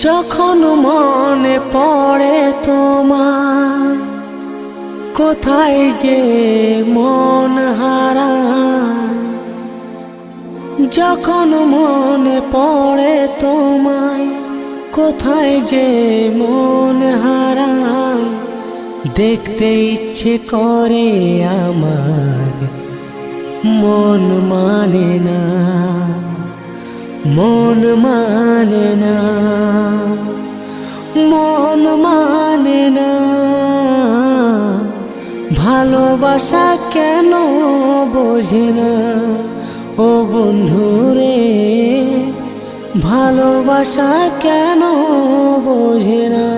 যখন মনে পড়ে তোমার, কোথায় যে মন হারায়। যখন মনে পড়ে তোমায়, কোথায় যে মন হারায়। দেখতে ইচ্ছে করে আমার, মন মানে না, মন মানে না, মন মানে না। ভালোবাসা কেন বোঝে না ও বন্ধুরে, ভালোবাসা কেন বোঝে না।